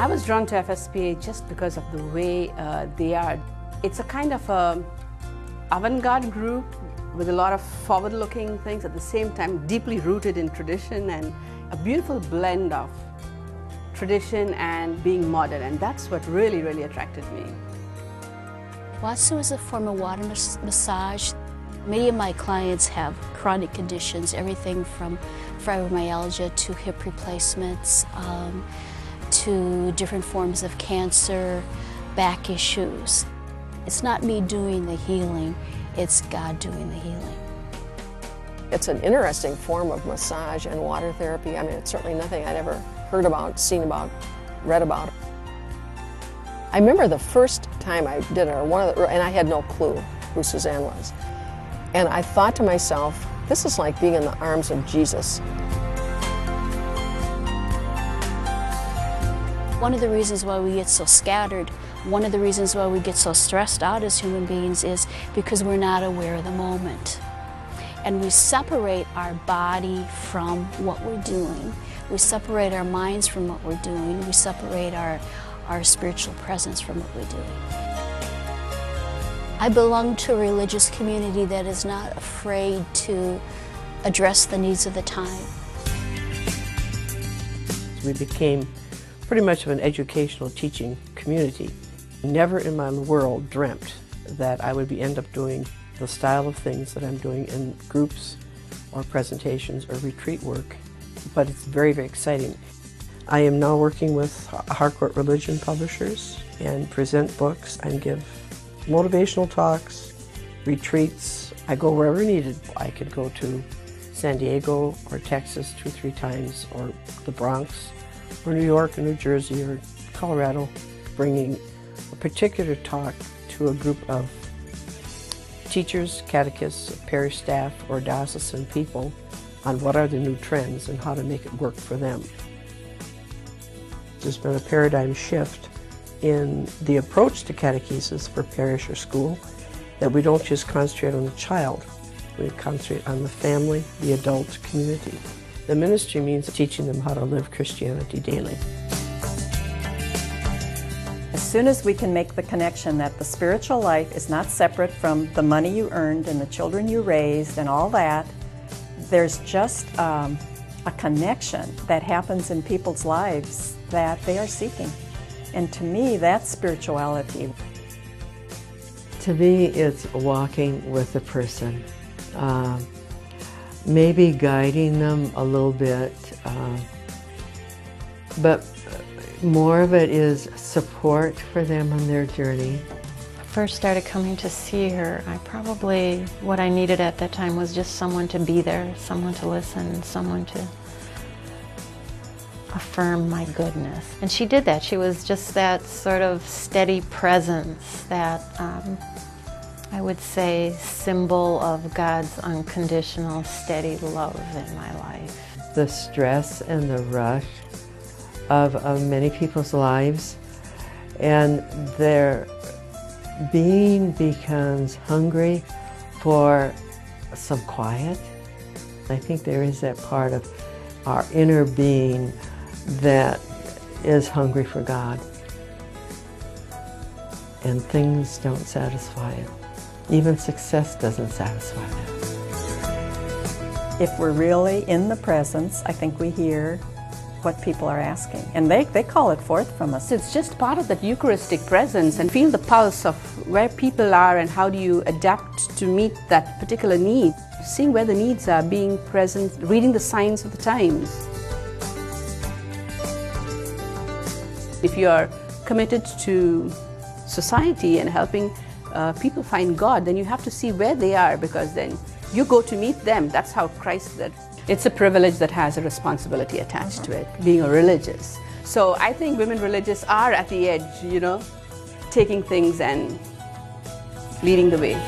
I was drawn to FSPA just because of the way they are. It's a kind of avant-garde group with a lot of forward-looking things, at the same time deeply rooted in tradition, and a beautiful blend of tradition and being modern, and that's what really, really attracted me. Watsu is a form of water massage. Many of my clients have chronic conditions, everything from fibromyalgia to hip replacements, to different forms of cancer, back issues. It's not me doing the healing, it's God doing the healing. It's an interesting form of massage and water therapy. I mean, it's certainly nothing I'd ever heard about, seen about, read about. I remember the first time I did it, and I had no clue who Suzanne was. And I thought to myself, this is like being in the arms of Jesus. One of the reasons why we get so scattered, one of the reasons why we get so stressed out as human beings is because we're not aware of the moment. And we separate our body from what we're doing. We separate our minds from what we're doing. We separate our spiritual presence from what we're doing. I belong to a religious community that is not afraid to address the needs of the time. We became pretty much of an educational teaching community. Never in my world dreamt that I would end up doing the style of things that I'm doing in groups or presentations or retreat work, but it's very, very exciting. I am now working with Harcourt Religion publishers and present books and give motivational talks, retreats. I go wherever needed. I could go to San Diego or Texas 2-3 times, or the Bronx, or New York or New Jersey or Colorado, bringing a particular talk to a group of teachers, catechists, parish staff, or diocesan people on what are the new trends and how to make it work for them. There's been a paradigm shift in the approach to catechesis for parish or school, that we don't just concentrate on the child, we concentrate on the family, the adult community. The ministry means teaching them how to live Christianity daily. As soon as we can make the connection that the spiritual life is not separate from the money you earned and the children you raised and all that, there's just a connection that happens in people's lives that they are seeking. And to me, that's spirituality. To me, it's walking with the person. Maybe guiding them a little bit, but more of it is support for them on their journey. I first started coming to see her. What I needed at that time was just someone to be there, someone to listen, someone to affirm my goodness. And she did that. She was just that sort of steady presence, that I would say symbol of God's unconditional, steady love in my life. The stress and the rush of many people's lives, and their being becomes hungry for some quiet. I think there is that part of our inner being that is hungry for God, and things don't satisfy it. Even success doesn't satisfy them. If we're really in the presence, I think we hear what people are asking, and they call it forth from us. It's just part of that Eucharistic presence, and feel the pulse of where people are and how do you adapt to meet that particular need. Seeing where the needs are, being present, reading the signs of the times. If you are committed to society and helping people find God, then you have to see where they are, because then you go to meet them. That's how Christ did. It's a privilege that has a responsibility attached to it, being a religious. So I think women religious are at the edge, you know, taking things and leading the way.